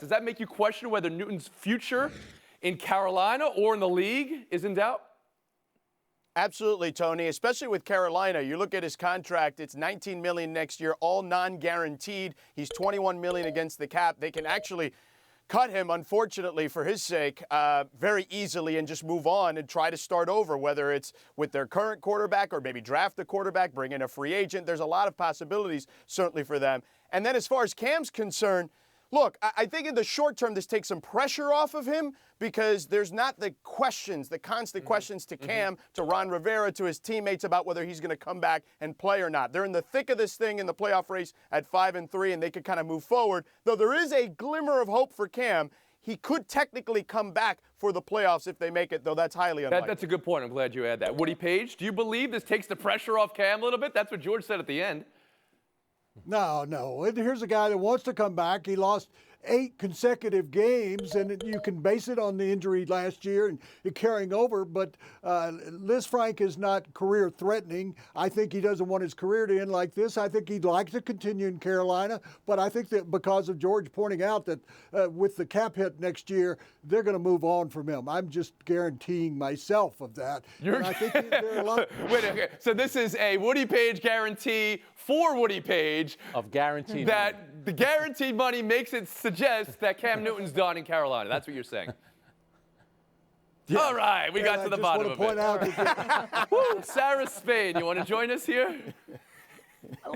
Does that make you question whether Newton's future in Carolina or in the league is in doubt? Absolutely, Tony, especially with Carolina. You look at his contract, it's $19 million next year, all non-guaranteed. He's $21 million against the cap. They can actually cut him, unfortunately, for his sake, very easily and just move on and try to start over, whether it's with their current quarterback or maybe draft a quarterback, bring in a free agent. There's a lot of possibilities, certainly, for them. And then as far as Cam's concerned, look, I think in the short term, this takes some pressure off of him because there's not the questions, the constant questions to Cam, to Ron Rivera, to his teammates about whether he's going to come back and play or not. They're in the thick of this thing in the playoff race at 5-3, and they could kind of move forward. Though there is a glimmer of hope for Cam, he could technically come back for the playoffs if they make it, though that's highly unlikely. That's a good point. I'm glad you add that. Woody Paige, do you believe this takes the pressure off Cam a little bit? That's what George said at the end. No. Here's a guy that wants to come back. He lost 8 consecutive games, and you can base it on the injury last year and carrying over. But Liz Frank is not career-threatening. I think he doesn't want his career to end like this. I think he'd like to continue in Carolina. But I think that because of George pointing out that with the cap hit next year, they're going to move on from him. I'm just guaranteeing myself of that. And I think there are a lot. Wait, okay. So this is a Woody Paige guarantee for Woody Paige. Of guaranteed that money. The guaranteed money makes it suggest that Cam Newton's done in Carolina. That's what you're saying. Yeah. All right, we got to the bottom of it. Woo, Sarah Spain, you want to join us here?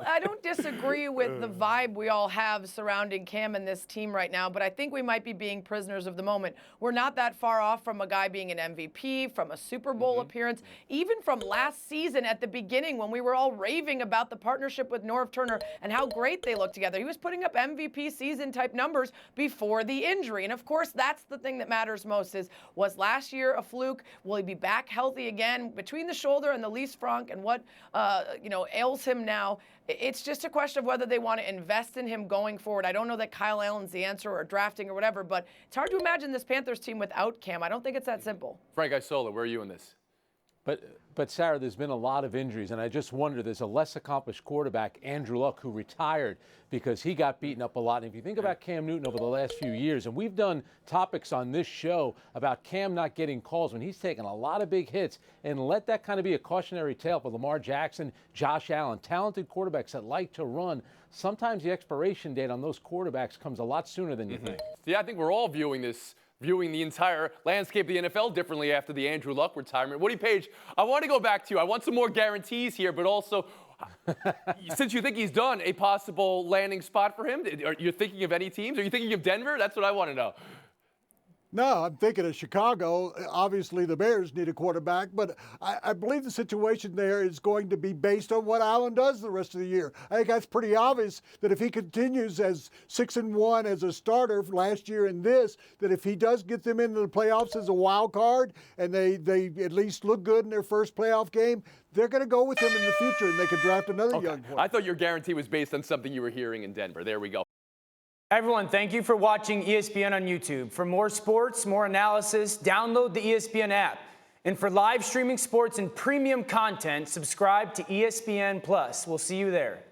I don't disagree with the vibe we all have surrounding Cam and this team right now, but I think we might be being prisoners of the moment. We're not that far off from a guy being an MVP, from a Super Bowl appearance, even from last season at the beginning when we were all raving about the partnership with Norv Turner and how great they looked together. He was putting up MVP season type numbers before the injury. And of course, that's the thing that matters most is, was last year a fluke? Will he be back healthy again? Between the shoulder and the Lis Frank and what ails him now, it's just a question of whether they want to invest in him going forward. I don't know that Kyle Allen's the answer or drafting or whatever, but it's hard to imagine this Panthers team without Cam. I don't think it's that simple. Frank Isola, where are you in this? But Sarah, there's been a lot of injuries, and I just wonder, there's a less accomplished quarterback, Andrew Luck, who retired because he got beaten up a lot. And if you think about Cam Newton over the last few years, and we've done topics on this show about Cam not getting calls when he's taken a lot of big hits, and let that kind of be a cautionary tale for Lamar Jackson, Josh Allen, talented quarterbacks that like to run. Sometimes the expiration date on those quarterbacks comes a lot sooner than you think. Yeah, I think we're all viewing the entire landscape of the NFL differently after the Andrew Luck retirement. Woody Paige, I want to go back to you. I want some more guarantees here, but also, since you think he's done, a possible landing spot for him? Are you thinking of any teams? Are you thinking of Denver? That's what I want to know. No, I'm thinking of Chicago. Obviously, the Bears need a quarterback, but I believe the situation there is going to be based on what Allen does the rest of the year. I think that's pretty obvious that if he continues as 6-1 as a starter last year and this, that if he does get them into the playoffs as a wild card and they at least look good in their first playoff game, they're going to go with him in the future and they could draft another young player. I thought your guarantee was based on something you were hearing in Denver. There we go. Everyone, thank you for watching ESPN on YouTube. For more sports, more analysis, download the ESPN app. And for live streaming sports and premium content, subscribe to ESPN Plus. We'll see you there.